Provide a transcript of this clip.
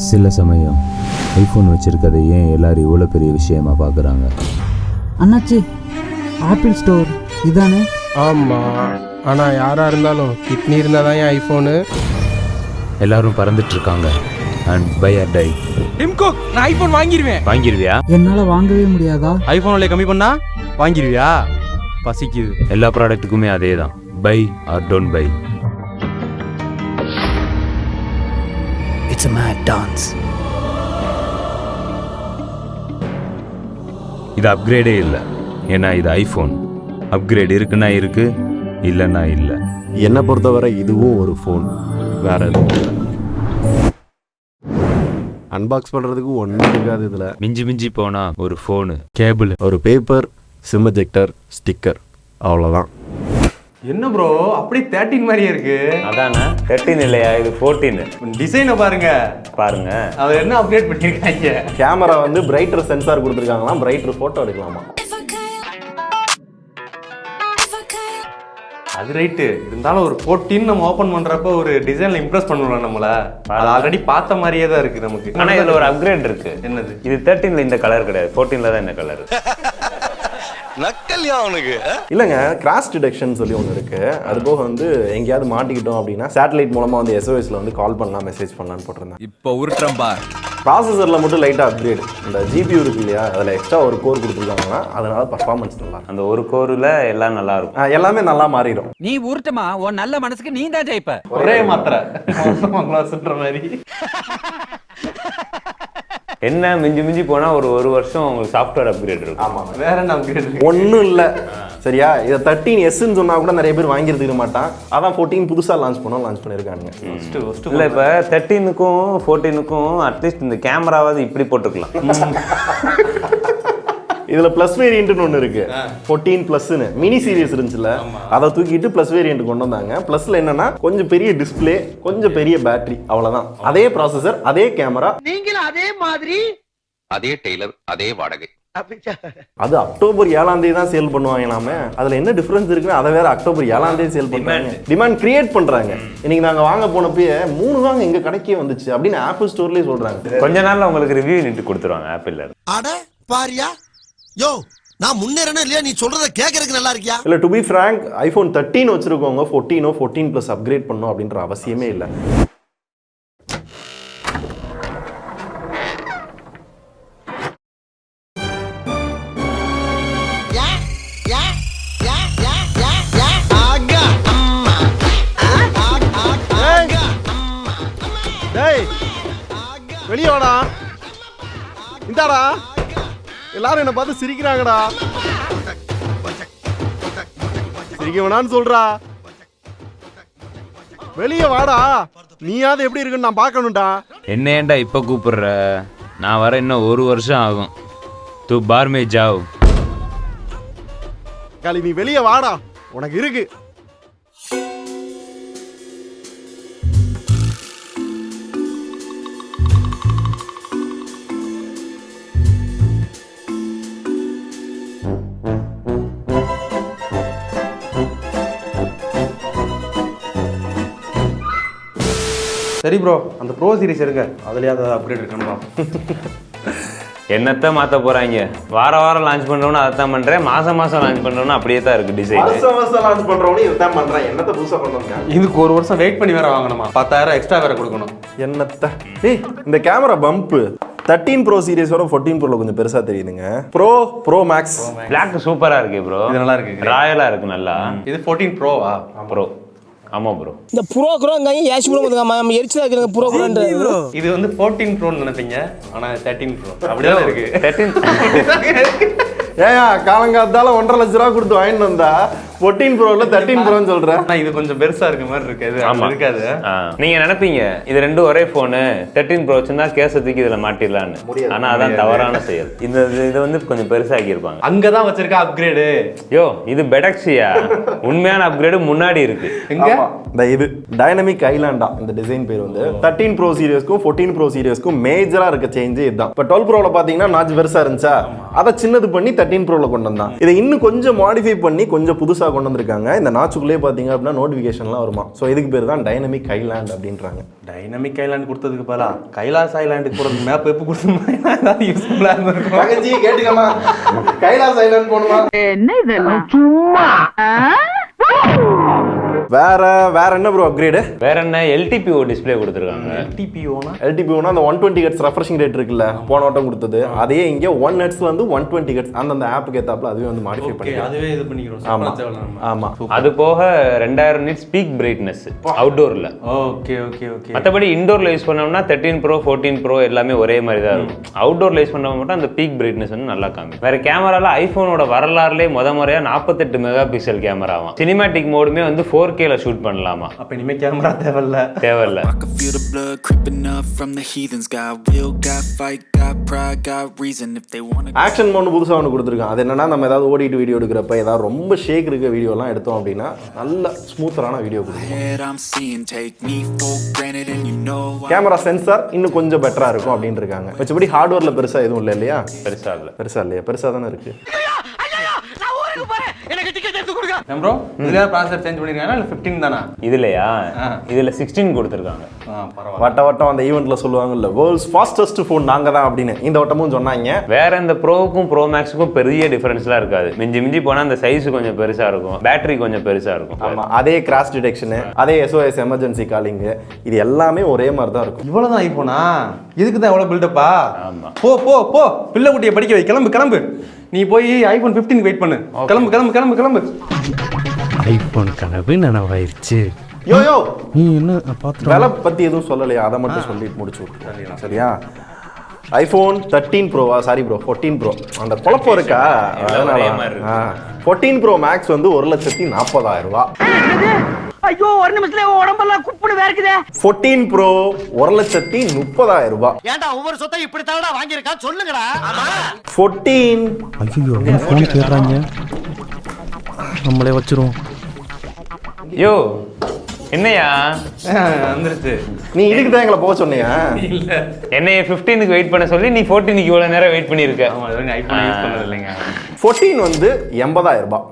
சில சமயம் ஐஃபோன் வச்சுருக்கதை ஏன் எல்லோரும் இவ்வளோ பெரிய விஷயமா பார்க்குறாங்க? அண்ணாச்சி, ஆப்பிள் ஸ்டோர் இதானே? ஆமாம், ஆனால் யாராக இருந்தாலும் கிட்னி இருந்தால் தான் என் ஐஃபோனு. எல்லாரும் பறந்துட்டுருக்காங்க. And buy or die. டிம்கோ, நான் ஐஃபோன் வாங்கிடுவேன். வாங்கிடுவியா? என்னால் வாங்கவே முடியாதா? ஐஃபோன் விலை கம்மி பண்ணா வாங்கிடுவியா? பசிக்குது. எல்லா ப்ராடக்ட்டுக்குமே அதே தான், buy or don't buy. It's a mad dance. இது அப்கிரேடே இல்லை, ஏன்னா இது ஐஃபோன். அப்கிரேட் இருக்குன்னா இருக்கு, இல்லைன்னா இல்லை. என்னை பொறுத்தவரை இதுவும் ஒரு ஃபோன், வேற எதுவும் இல்லை. அன்பாக்ஸ் பண்ணுறதுக்கு ஒன்றும் இருக்காது இதில். மிஞ்சி மிஞ்சி போனால் ஒரு ஃபோனு, கேபிள், ஒரு பேப்பர், சிம் எஜெக்டர், ஸ்டிக்கர், அவ்வளோதான். என்ன ப்ரோ அப்படி 13 மாதிரியே இருக்கு? அதானே 13 இல்லையா, இது 14. டிசைனை பாருங்க பாருங்க, அதை என்ன அப்டேட் பண்ணிருக்காங்க. கேமரா வந்து பிரைட்டர் சென்சார் கொடுத்துருக்காங்களாம், பிரைட்டர் ஃபோட்டோ எடுக்கலாமா. அது ரைட்டு, இருந்தாலும் ஒரு 14 நம்ம ஓபன் பண்றப்ப ஒரு டிசைன்ல இம்ப்ரெஸ் பண்ணுவோம் நம்மள. அது ஆல்ரெடி பார்த்த மாதிரியே தான் இருக்கு நமக்கு. ஆனா இதுல ஒரு அப்கிரேட் இருக்கு. என்னது? இது 13ல இந்த கலர் கிடையாது, 14ல தான் இந்த கலர். நக்கல்யா அவனுக்கு இல்லைங்க, கிராஷ் டிடெக்ஷன் சொல்லி ஒன்று இருக்கு. அது போக வந்து எங்கேயாவது மாட்டிக்கிட்டோம் அப்படின்னா சேட்டலைட் மூலமா வந்து SOSல வந்து கால் பண்ணலாம், மெசேஜ் பண்ணலான்னு போட்டிருந்தேன். இப்போ உருட்டுறேன் பார். ப்ராசஸரில் மட்டும் லைட்டாக அப்கிரேட். இந்த GPU இருக்கு இல்லையா, அதில் எக்ஸ்ட்ரா ஒரு கோர் கொடுத்துருக்காங்கன்னா அதனால பர்ஃபார்மன்ஸ் நல்லா இருக்கும். அந்த ஒரு கோர்ல எல்லாம் நல்லா இருக்கும், எல்லாமே நல்லா மாறிடும். நீ உருட்டுமா, உன் நல்ல மனசுக்கு நீ தான் ஜெயிப்ப. ஒரே மாத்திரை மாதிரி. என்ன மிஞ்சி மிஞ்சி போனா ஒரு வருஷம் உங்களுக்கு சாஃப்ட்வேர் அப்கிரேட் இருக்கும். ஆமாம், வேற என்ன அப்கிரேட்? ஒன்றும் இல்லை சரியா. இதை 13Sன்னு சொன்னா கூட நிறைய பேர் வாங்கியிருக்க மாட்டான். அதான் 14 புதுசாக லான்ச் பண்ணியிருக்கானுங்க. இல்லை, இப்போ 13க்கும் 14க்கும் அட்லீஸ்ட் இந்த கேமராவது இப்படி போட்டுக்கலாம். இதுல பிளஸ் வேரியன்ட்னு ஒன்று இருக்கு, 14+ன்னு மினி சீரிஸ் இருந்துச்சுல, அதை தூக்கிட்டு பிளஸ் வேரியன்ட் கொண்டு வந்தாங்க. பிளஸ்ல என்னன்னா கொஞ்சம் பெரிய டிஸ்பிளே, கொஞ்சம் பெரிய பேட்டரி, அவ்வளவுதான். அதே ப்ராசஸர், அதே கேமரா, நீங்களும் அதே மாதிரி, அதே டெய்லர், அதே வாடகை. அது அக்டோபர் 7ஆம் தேதி தான் சேல் பண்ணுவாங்களாமே. அதுல என்ன டிஃபரன்ஸ் இருக்குன்னு அதை வேற அக்டோபர் 7ஆம் தேதி சேல் பண்றாங்க. டிமாண்ட் கிரியேட் பண்றாங்க. இன்னைக்கு நாங்க வாங்க போனப்பயே 3 வாங்க எங்க கடைக்கே வந்துச்சு அப்படின்னு ஆப்பிள் ஸ்டோர்லயே சொல்றாங்க. கொஞ்ச நாள்ல உங்களுக்கு ரிவ்யூ யூனிட் கொடுத்துருவாங்க ஆப்பிள்ல. அட பாரியா, யோ நான் முன்னேறணும் இல்லையா, நீ சொல்றத கேட்கறதுக்கு நல்லா இருக்கியா? இல்ல, டு பி ஃப்ராங்க், ஐபோன் 13 வச்சிருக்கவங்க 14+ அப்கிரேட் பண்ணும் அப்படின்ற அவசியமே இல்லை. வெளியே வாடா, இந்தாடா, எல்லாரும் என்ன பார்த்து சிரிக்கிறாங்கடா. சிரிக்க வேணான்னு சொல்றா, வெளியே வாடா. நீயாவது எப்படி இருக்குன்னு நான் பார்க்கணும்டா. என்ன ஏன்டா இப்ப கூப்பிடுற? நான் வர இன்னும் 1 வருஷம் ஆகும். தூ பார் மே ஜாவ். காலி, நீ வெளியே வாடா, உனக்கு இருக்கு. சரி ப்ரோ, அந்த ப்ரோ சீரிஸ் எடுங்க, அதுலயாவது அப்கிரேட் இருக்கணுமா? என்னத்த மாத்த போறாங்க? வாரம் லான்ச் பண்றோம்னு அதான் பண்றேன், மாசம் லான்ச் பண்றோம்னு அப்படியே தான் இருக்கு டிசைன். மாசம் லான்ச் பண்றவனே இதான் பண்றான். என்னத்த புதுசா பண்றாங்க? இதுக்கு 1 வருஷம் வெயிட் பண்ணி வேற வாங்கணுமா? 10,000 எக்ஸ்ட்ரா வேற கொடுக்கணும். என்னத்த இந்த கேமரா பம்ப் 13 ப்ரோ சீரிஸோட 14 ப்ரோல கொஞ்சம் பெருசா தெரியுதுங்க. ப்ரோ மேக்ஸ் பிளாக் சூப்பரா இருக்கு ப்ரோ. இது நல்லா இருக்கு, ராயலா இருக்கு நல்லா. இது 14 ப்ரோவா? ப்ரோ, ஆமா ப்ரோ. இந்த புரோக்குறோங்க ஏசி புரோ வந்துங்க எரிச்சலா இருக்குங்க புரோக்குறன்ற. இது வந்து 14 ப்ரோன்னு நினைப்பீங்க, ஆனா 13 ப்ரோ அப்படியே இருக்கு. 13 ஏயா காலங்காத்தால 1.5 லட்ச ரூபா கொடுத்து வாங்கிட்டு வந்தா 14 ப்ரோல 13 ப்ரோன்னு சொல்றேன். ஆனா இது கொஞ்சம் பெருசா இருக்க மாதிரி இருக்கு. இது ஆமா இருக்காது. நீங்க நினைப்பீங்க இது ரெண்டும் ஒரே போனு, 13 ப்ரோ வச்சிருந்தா கேஸை தூக்கி இதுல மாட்டிடலான்னு. ஆனா அதான் தவறான செயல். இந்த இது வந்து கொஞ்சம் பெருசாக்கி இருப்பாங்க. அங்கதான் வச்சிருக்க அப்கிரேடு. யோ, இது பெடக்ஸியா. உண்மையான அப்கிரேடு முன்னாடி இருக்கு. எங்க? இது டைனமிக் ஐலாண்டா இந்த டிசைன் பேர் வந்து. 13 ப்ரோ சீரிஸ்க்கும் 14 ப்ரோ சீரிஸ்க்கும் மேஜரா இருக்க சேஞ்ச் இதுதான். இப்போ 12 ப்ரோல பாத்தீங்கன்னா நாச் பெருசா இருந்துச்சா, அதை சின்னது பண்ணி 13 ப்ரோல கொண்டு வந்தான். இதை இன்னும் கொஞ்சம் மாடிஃபை பண்ணி கொஞ்சம் புதுசா கொண்டு வந்திருக்காங்க. இந்த நாச்சுக்குள்ளே பாத்தீங்க அப்படின்னா நோட்டிபிகேஷன்லாம் வருமா. ஸோ இதுக்கு பேர் தான் டைனமிக் ஐலாண்ட் அப்படின்றாங்க. டைனமிக் ஐலாண்ட் கொடுத்ததுக்கு பதிலா கைலாஸ் ஐலாண்டுக்கு போறது மேப் எப்போ கொடுத்துருந்தா யூஸ்ஃபுல்லா இருந்திருக்கும். தங்கச்சி கேட்டுக்கமா, கைலாஸ் ஐலாண்ட் போணுமா? என்ன இதெல்லாம் சும்மா வேற என்ன ப்ரோ அப்கிரேடு? வேற என்ன LTPO டிஸ்ப்ளே கொடுத்துருக்காங்க. LTPOனா அந்த 120 ஹெர்ட்ஸ் ரெஃப்ரெஷிங் ரேட் இருக்குல்ல, போன வட்டம் கொடுத்தது அதே இங்கே 1 ஹெர்ட்ஸ்ல வந்து 120 ஹெர்ட்ஸ் அந்த ஆப்புக்கு ஏத்தாப்புல அதுவே வந்து மாடிஃபை பண்ணிக்கலாம். அதுவே இது பண்ணிக்கிறோம். ஆமா ஆமா. அது போக 2000 நிட்ஸ் பீக் பிரைட்னஸ் அவுட்டோர்ல. Okay okay okay. மற்றபடி இண்டோர்ல யூஸ் பண்ணோம்னா 13 ப்ரோ 14 ப்ரோ எல்லாமே ஒரே மாதிரி தான் இருக்கும். அவுட்டோர்ல யூஸ் பண்ண மட்டும் அந்த பீக் பிரைட்னஸ் வந்து நல்லா காமி. வேற கேமரால ஐபோனோட வரலாறுலேயே முறையா 48 மெகா பிக்சல் கேமராவாம். சினிமேட்டிக் மோடுமே வந்து 4Kல ஷூட் பண்ணலாமா. அப்ப இனிமே கேமரா தேவையில்ல. I can feel the blood creeping up from the heathens. Got will, got fight, got pride, got reason. If they want to. Action mode புதுசாக ஒன்று கொடுத்துருக்கான். அது என்னன்னா, நம்ம ஏதாவது ஓடிட்டு வீடியோ எடுக்கிறப்ப ஏதாவது ரொம்ப ஷேக் இருக்க வீடியோலாம் எடுத்தோம் அப்படின்னா நல்ல ஸ்மூத்தரான வீடியோ கொடுக்கும். கேமரா சென்சார் இன்னும் கொஞ்சம் பெட்டரா இருக்கும் அப்படின்னு இருக்காங்க. மற்றபடி ஹார்ட்வேர்ல பெருசா எதுவும் இல்லை இல்லையா? பெருசா இல்லையா? பெருசா தானே இருக்கு. ப்ரோ இதுல ப்ராசஸர் சேஞ்ச் பண்ணிருக்காங்க இல்ல 15 தானா? இதுலயா? இதுல 16 கொடுத்திருக்காங்க. வட்ட வட்டம் அந்த ஈவென்ட்ல சொல்லுவாங்கல்ல, வேர்ல்ட்ஸ் ஃபாஸ்டஸ்ட் ஃபோன் நாங்க தான் அப்படின்னு இந்த வட்டமும் சொன்னாங்க. வேற இந்த ப்ரோவுக்கும் ப்ரோ மேக்ஸுக்கும் பெரிய டிஃபரன்ஸ்லாம் இருக்காது. மிஞ்சி போனா அந்த சைஸ் கொஞ்சம் பெருசா இருக்கும், பேட்டரி கொஞ்சம் பெருசா இருக்கும். ஆமா, அதே கிராஷ் டிடெக்ஷன், அதே SOS எமர்ஜென்சி காலிங், இது எல்லாமே ஒரே மாதிரி தான் இருக்கும். இவ்வளவுதான் ஐபோனா? இதுக்கு தான் எவ்வளவு பில்டப்பா? ஆமா. போ போ போ பிள்ளை குட்டியை படிக்க வை. கிளம்பு. நீ போய் ஐபோன் 15 வெயிட் பண்ணு. கிளம்பு. ஐபோன் கனவு நனவாயிருச்சு. யோ நீ என்ன பார்த்து விலை பத்தி எதுவும் சொல்லலையா? அதை மட்டும் சொல்லிட்டு முடிச்சு விட்டுருக்கேன். சரியா? ஐபோன் 13 ப்ரோவா? Sorry bro, 14 pro. அந்த குழப்பம் இருக்கா? 14 ப்ரோ மேக்ஸ் வந்து 1,40,000 ரூபாய். ஐயோ ஒரு நிமிஷத்துல உடம்பெல்லாம் குப்புனு வேர்க்குதே. 14 ப்ரோ 1,30,000 ரூபாய். ஏன்டா ஒவ்வொரு சொத்தை இப்படி தானடா வாங்கியிருக்கா சொல்லுங்கடா. 14 ஐயோ ஃபோன் கேட்றாங்க, நம்மளே வச்சிரும். யோ என்னையா வந்துருச்சு. நீ இதுக்கு தான் எங்களை போக சொன்னியா? என்னைய 15க்கு வெயிட் பண்ண சொல்லி நீ 14க்கு இவ்வளவு நேரம் வெயிட் பண்ணிருக்க. ஆமா, அது ஐபோன் யூஸ் பண்ணது இல்லைங்க. 14 வந்து 80,000 ரூபாய்.